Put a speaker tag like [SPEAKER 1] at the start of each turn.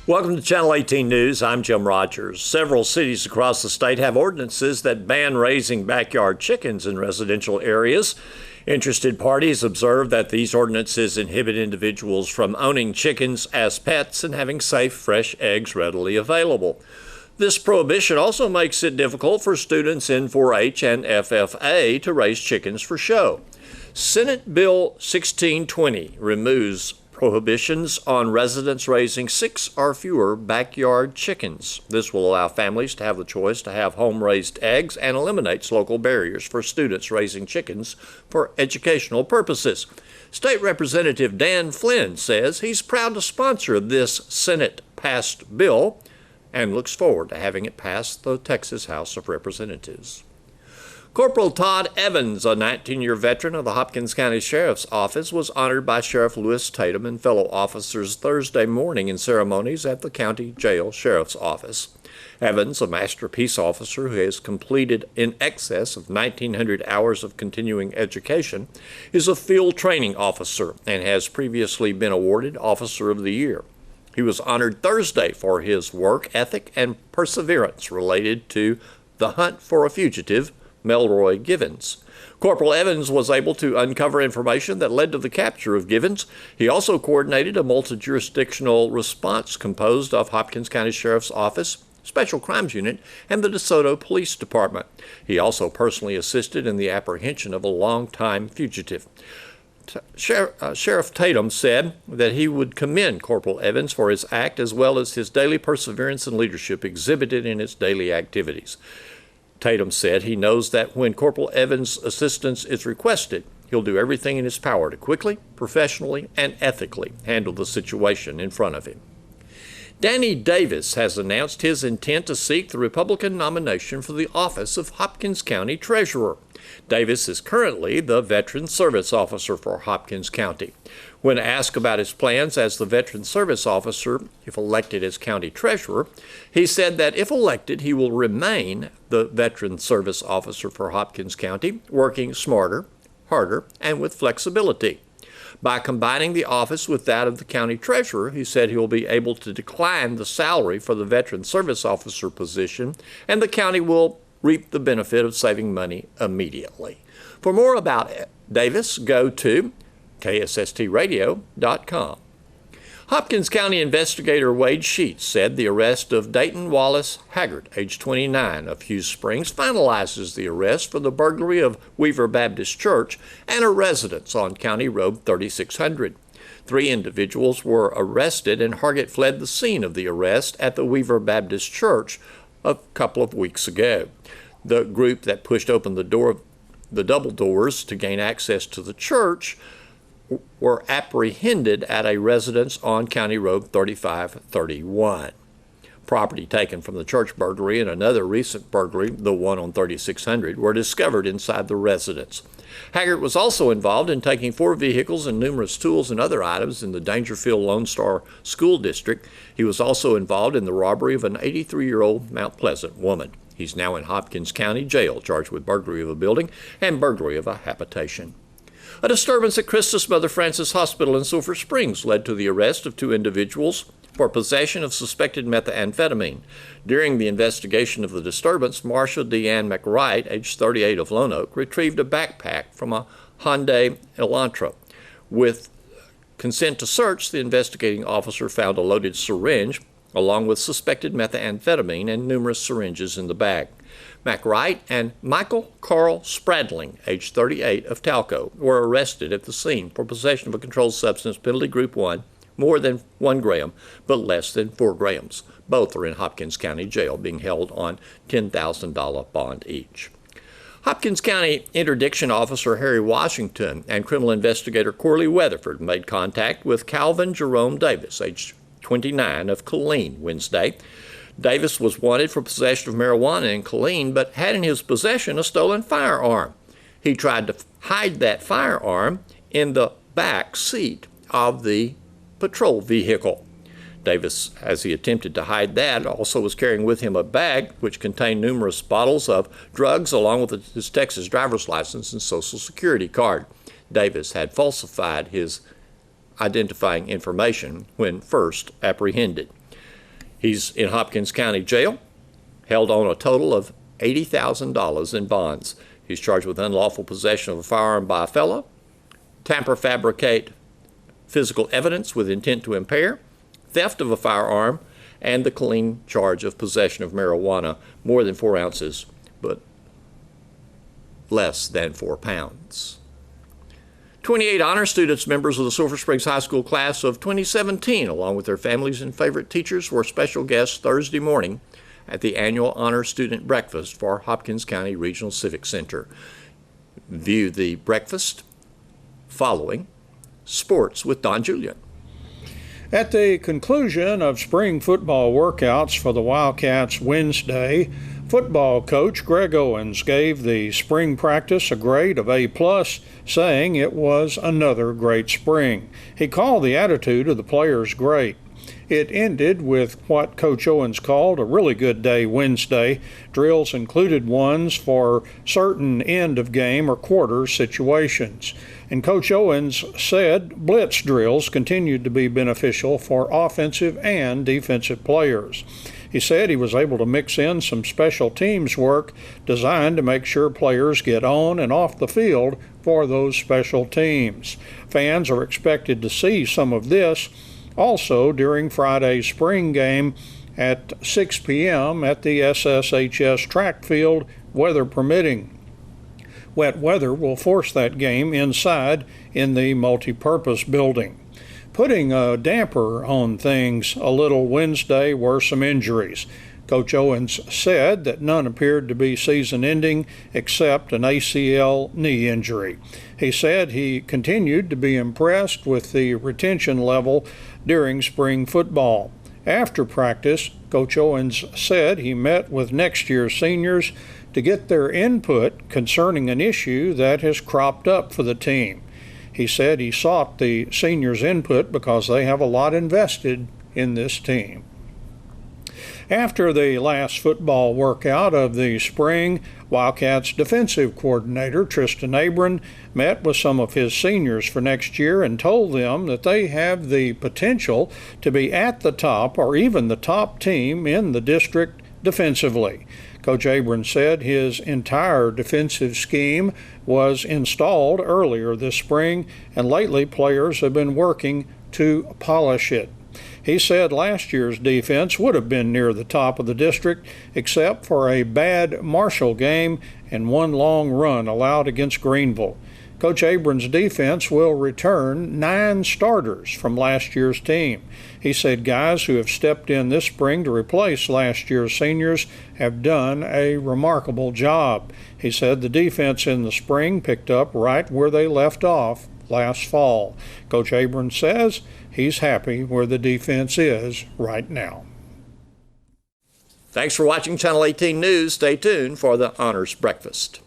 [SPEAKER 1] Welcome to Channel 18 News. I'm Jim Rogers. Several cities across the state have ordinances that ban raising backyard chickens in residential areas. Interested parties observe that these ordinances inhibit individuals from owning chickens as pets and having safe, fresh eggs readily available. This prohibition also makes it difficult for students in 4-H and FFA to raise chickens for show. Senate Bill 1620 removes prohibitions on residents raising 6 or fewer backyard chickens. This will allow families to have the choice to have home-raised eggs and eliminates local barriers for students raising chickens for educational purposes. State Representative Dan Flynn says he's proud to sponsor this Senate-passed bill and looks forward to having it pass the Texas House of Representatives. Corporal Todd Evans, a 19-year veteran of the Hopkins County Sheriff's Office, was honored by Sheriff Lewis Tatum and fellow officers Thursday morning in ceremonies at the County Jail Sheriff's Office. Evans, a master peace officer who has completed in excess of 1,900 hours of continuing education, is a field training officer and has previously been awarded Officer of the Year. He was honored Thursday for his work ethic and perseverance related to the hunt for a fugitive, Melroy Givens. Corporal Evans was able to uncover information that led to the capture of Givens. He also coordinated a multi-jurisdictional response composed of Hopkins County Sheriff's Office, Special Crimes Unit, and the DeSoto Police Department. He also personally assisted in the apprehension of a long-time fugitive. Sheriff Tatum said that he would commend Corporal Evans for his act as well as his daily perseverance and leadership exhibited in his daily activities. Tatum said he knows that when Corporal Evans' assistance is requested, he'll do everything in his power to quickly, professionally, and ethically handle the situation in front of him. Danny Davis has announced his intent to seek the Republican nomination for the office of Hopkins County Treasurer. Davis is currently the Veteran Service Officer for Hopkins County. When asked about his plans as the Veteran Service Officer, if elected as County Treasurer, he said that if elected, he will remain the Veteran Service Officer for Hopkins County, working smarter, harder, and with flexibility. By combining the office with that of the County Treasurer, he said he will be able to decline the salary for the Veteran Service Officer position, and the county will reap the benefit of saving money immediately. For more about Davis, go to KSSTradio.com. Hopkins County investigator Wade Sheets said the arrest of Dayton Wallace Haggard, age 29, of Hughes Springs, finalizes the arrest for the burglary of Weaver Baptist Church and a residence on County Road 3600. 3 individuals were arrested, and Hargett fled the scene of the arrest at the Weaver Baptist Church a couple of weeks ago. The group that pushed open the double doors to gain access to the church were apprehended at a residence on County Road 3531. Property taken from the church burglary and another recent burglary, the one on 3600, were discovered inside the residence. Haggard was also involved in taking 4 vehicles and numerous tools and other items in the Dangerfield Lone Star School District. He was also involved in the robbery of an 83-year-old Mount Pleasant woman. He's now in Hopkins County Jail, charged with burglary of a building and burglary of a habitation. A disturbance at Christus Mother Frances Hospital in Sulphur Springs led to the arrest of 2 individuals for possession of suspected methamphetamine. During the investigation of the disturbance, Marsha Deanne McWright, age 38 of Lone Oak, retrieved a backpack from a Hyundai Elantra. With consent to search, the investigating officer found a loaded syringe along with suspected methamphetamine and numerous syringes in the bag. McWright and Michael Carl Spradling, age 38 of Talco, were arrested at the scene for possession of a controlled substance, penalty group 1, more than 1 gram, but less than 4 grams. Both are in Hopkins County Jail, being held on $10,000 bond each. Hopkins County Interdiction Officer Harry Washington and criminal investigator Corley Weatherford made contact with Calvin Jerome Davis, age 29 of Killeen, Wednesday. Davis was wanted for possession of marijuana in Killeen, but had in his possession a stolen firearm. He tried to hide that firearm in the back seat of the patrol vehicle. Davis, as he attempted to hide that, also was carrying with him a bag which contained numerous bottles of drugs along with his Texas driver's license and Social Security card. Davis had falsified his identifying information when first apprehended. He's in Hopkins County Jail, held on a total of $80,000 in bonds. He's charged with unlawful possession of a firearm by a fellow, tamper, fabricate physical evidence with intent to impair, theft of a firearm, and the clean charge of possession of marijuana, more than 4 ounces, but less than 4 pounds. 28 honor students, members of the Sulphur Springs High School class of 2017, along with their families and favorite teachers, were special guests Thursday morning at the annual Honor Student Breakfast for Hopkins County Regional Civic Center. View the breakfast following Sports with Don Julian.
[SPEAKER 2] At the conclusion of spring football workouts for the Wildcats Wednesday, football coach Greg Owens gave the spring practice a grade of A+, saying it was another great spring. He called the attitude of the players great. It ended with what Coach Owens called a really good day Wednesday. Drills included ones for certain end-of-game or quarter situations. And Coach Owens said blitz drills continued to be beneficial for offensive and defensive players. He said he was able to mix in some special teams work designed to make sure players get on and off the field for those special teams. Fans are expected to see some of this also during Friday's spring game at 6 p.m. at the SSHS track field, weather permitting. Wet weather will force that game inside in the multipurpose building. Putting a damper on things a little Wednesday were some injuries. Coach Owens said that none appeared to be season-ending except an ACL knee injury. He said he continued to be impressed with the retention level during spring football. After practice, Coach Owens said he met with next year's seniors to get their input concerning an issue that has cropped up for the team. He said he sought the seniors' input because they have a lot invested in this team. After the last football workout of the spring, Wildcats defensive coordinator Tristan Abram met with some of his seniors for next year and told them that they have the potential to be at the top or even the top team in the district defensively. Coach Abram said his entire defensive scheme was installed earlier this spring, and lately players have been working to polish it. He said last year's defense would have been near the top of the district except for a bad Marshall game and one long run allowed against Greenville. Coach Abram's defense will return 9 starters from last year's team. He said guys who have stepped in this spring to replace last year's seniors have done a remarkable job. He said the defense in the spring picked up right where they left off last fall. Coach Abram says he's happy where the defense is right now.
[SPEAKER 1] Thanks for watching Channel 18 News. Stay tuned for the Honors Breakfast.